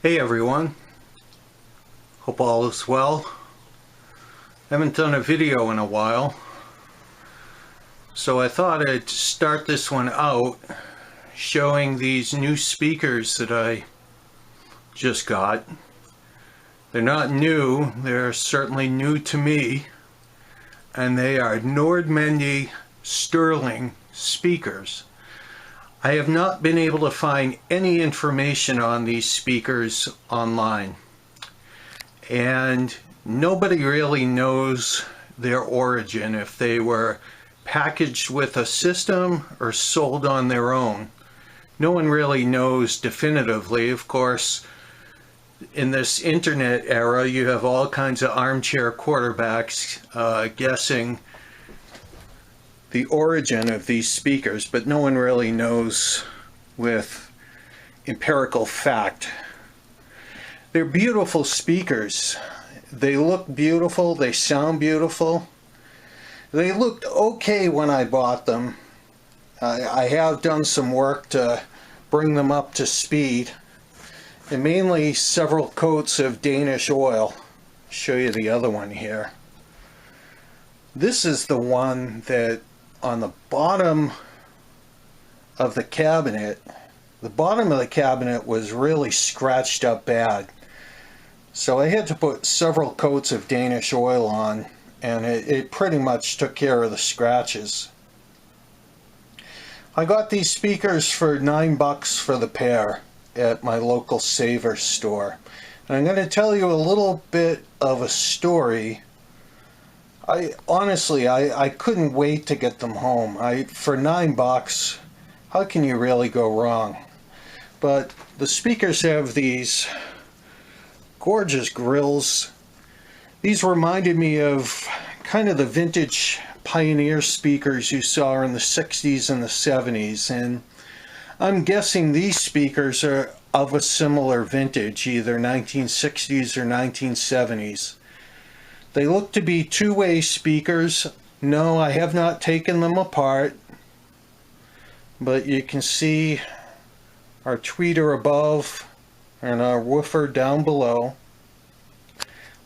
Hey everyone, hope all is well. Haven't done a video in a while, so I thought I'd start this one out showing these new speakers that I just got. They're not new, they're certainly new to me, and they are Nordmende Sterling speakers. I have not been able to find any information on these speakers online, and nobody really knows their origin, if they were packaged with a system or sold on their own. No one really knows definitively. Of course, in this internet era, you have all kinds of armchair quarterbacks guessing the origin of these speakers, but no one really knows with empirical fact. They're beautiful speakers. They look beautiful, they sound beautiful. They looked okay when I bought them. I have done some work to bring them up to speed, and mainly several coats of Danish oil. I'll show you the other one here. This is the one that on the bottom of the cabinet was really scratched up bad. So I had to put several coats of Danish oil on, and it pretty much took care of the scratches. I got these speakers for $9 for the pair at my local Savers store. And I'm going to tell you a little bit of a story. Honestly, I couldn't wait to get them home. For $9, how can you really go wrong? But the speakers have these gorgeous grills. These reminded me of kind of the vintage Pioneer speakers you saw in the 60s and the 70s, and I'm guessing these speakers are of a similar vintage, either 1960s or 1970s. They look to be two-way speakers. No, I have not taken them apart, but you can see our tweeter above and our woofer down below.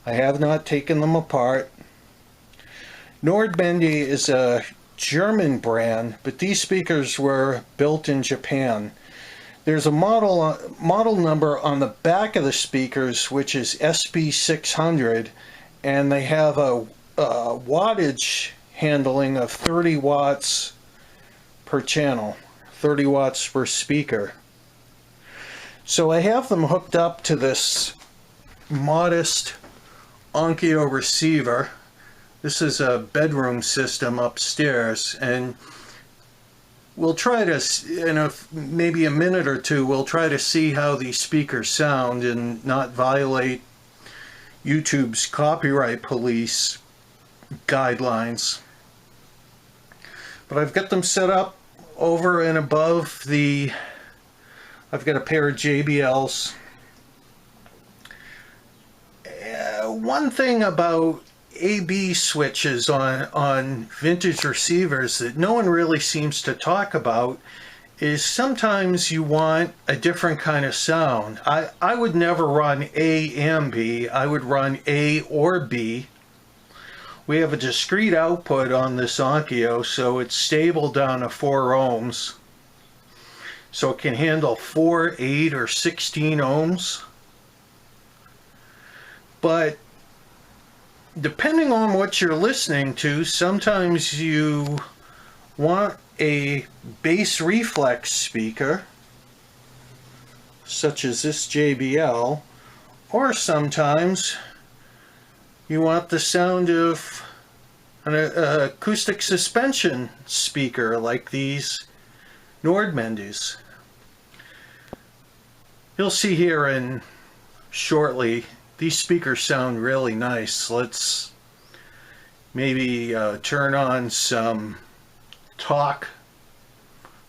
I have not taken them apart. Nordmende is a German brand, but these speakers were built in Japan. There's a model number on the back of the speakers, which is SB600, and they have a wattage handling of 30 watts per channel, 30 watts per speaker. So I have them hooked up to this modest Onkyo receiver. This is a bedroom system upstairs, and we'll try to, in maybe a minute or two, we'll try to see how these speakers sound and not violate YouTube's copyright police guidelines. But I've got them set up over and above I've got a pair of JBLs. One thing about AB switches on vintage receivers that no one really seems to talk about is sometimes you want a different kind of sound. I would never run A and B. I would run A or B. We have a discrete output on this Onkyo, so it's stable down to 4 ohms. So it can handle 4, 8, or 16 ohms. But depending on what you're listening to, sometimes you want a bass reflex speaker, such as this JBL, or sometimes you want the sound of an acoustic suspension speaker like these Nordmendes. You'll see here in shortly, these speakers sound really nice. Let's maybe turn on some talk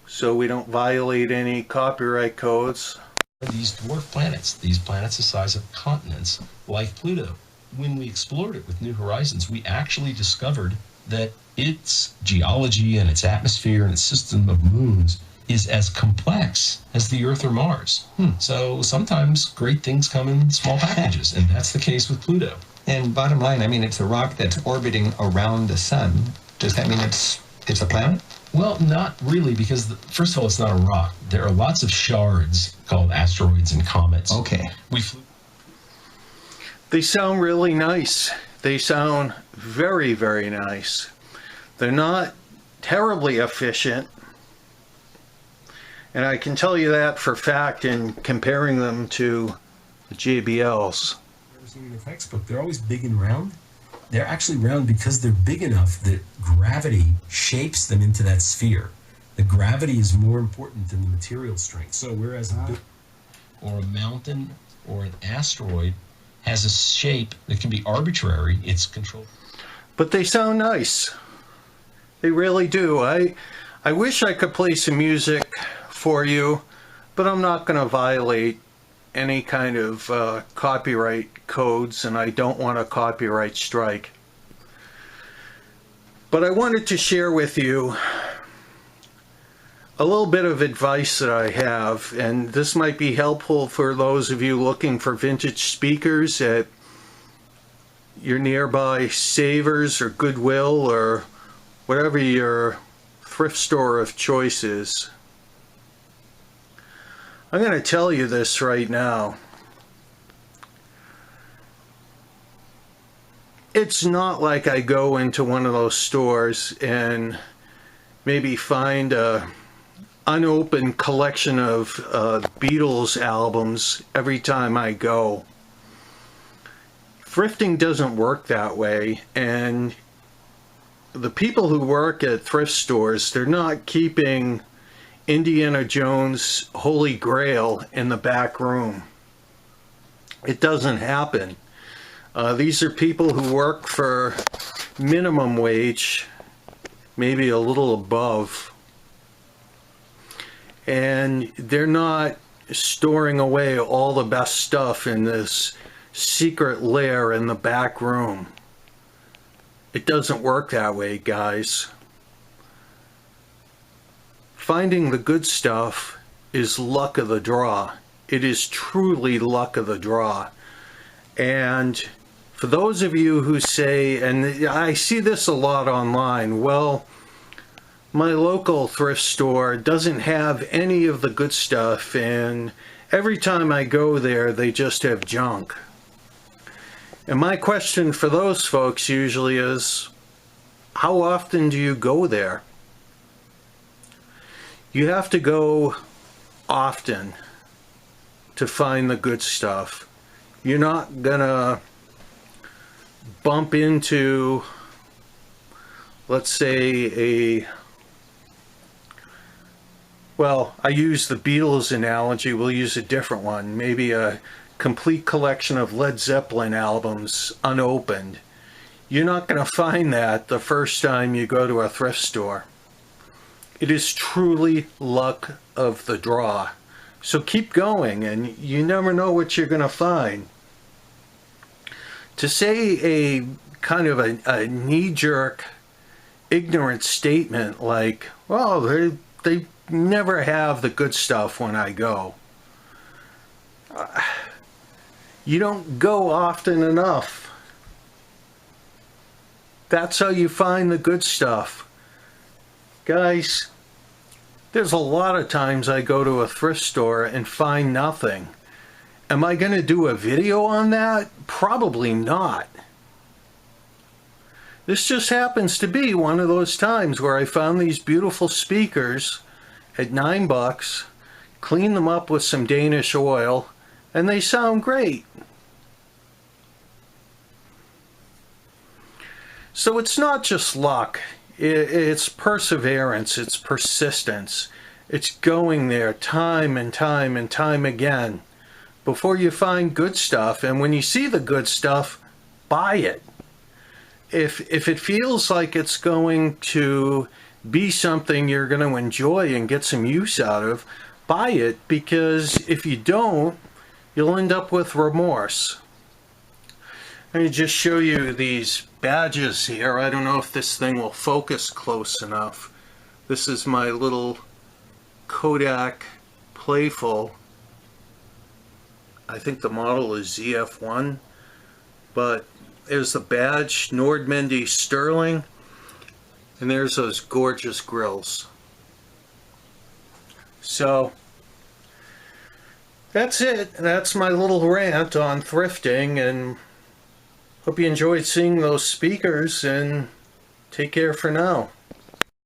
so we don't violate any copyright codes. These dwarf planets, these planets the size of continents, like Pluto. When we explored it with New Horizons, we actually discovered that its geology and its atmosphere and its system of moons is as complex as the Earth or Mars. So sometimes great things come in small packages, and that's the case with Pluto. And bottom line, I mean, it's a rock that's orbiting around the sun. Does that mean it's a planet? Well, not really, because first of all, it's not a rock. There are lots of shards called asteroids and comets. Okay. They sound really nice. They sound very, very nice. They're not terribly efficient. And I can tell you that for fact in comparing them to the JBLs. Never seen in the textbook. They're always big and round. They're actually round because they're big enough that gravity shapes them into that sphere. The gravity is more important than the material strength. So whereas or a mountain or an asteroid has a shape that can be arbitrary, it's controlled. But they sound nice. They really do. I wish I could play some music for you, but I'm not going to violate any kind of copyright codes, and I don't want a copyright strike. But I wanted to share with you a little bit of advice that I have, and this might be helpful for those of you looking for vintage speakers at your nearby Savers or Goodwill or whatever your thrift store of choice is. I'm going to tell you this right now. It's not like I go into one of those stores and maybe find a unopened collection of Beatles albums every time I go. Thrifting doesn't work that way, and the people who work at thrift stores, they're not keeping Indiana Jones' Holy Grail in the back room. It doesn't happen. These are people who work for minimum wage, maybe a little above, and they're not storing away all the best stuff in this secret lair in the back room. It doesn't work that way, guys. Finding the good stuff is luck of the draw. It is truly luck of the draw. And for those of you who say, and I see this a lot online, well, my local thrift store doesn't have any of the good stuff, and every time I go there, they just have junk. And my question for those folks usually is, how often do you go there? You have to go often to find the good stuff. You're not gonna bump into, let's say, well, I use the Beatles analogy, we'll use a different one. Maybe a complete collection of Led Zeppelin albums unopened. You're not going to find that the first time you go to a thrift store. It is truly luck of the draw. So keep going, and you never know what you're going to find. To say a kind of a knee-jerk, ignorant statement like, well, they never have the good stuff when I go. You don't go often enough. That's how you find the good stuff. Guys, there's a lot of times I go to a thrift store and find nothing. Am I going to do a video on that? Probably not. This just happens to be one of those times where I found these beautiful speakers at $9, cleaned them up with some Danish oil, and they sound great. So it's not just luck. It's perseverance. It's persistence. It's going there time and time and time again before you find good stuff. And when you see the good stuff, buy it. If it feels like it's going to be something you're going to enjoy and get some use out of, buy it, because if you don't, you'll end up with remorse. Let me just show you these badges here. I don't know if this thing will focus close enough. This is my little Kodak Playful. I think the model is ZF1, but there's the badge, Nordmende Sterling, and there's those gorgeous grills. So that's it. That's my little rant on thrifting, and hope you enjoyed seeing those speakers, and take care for now.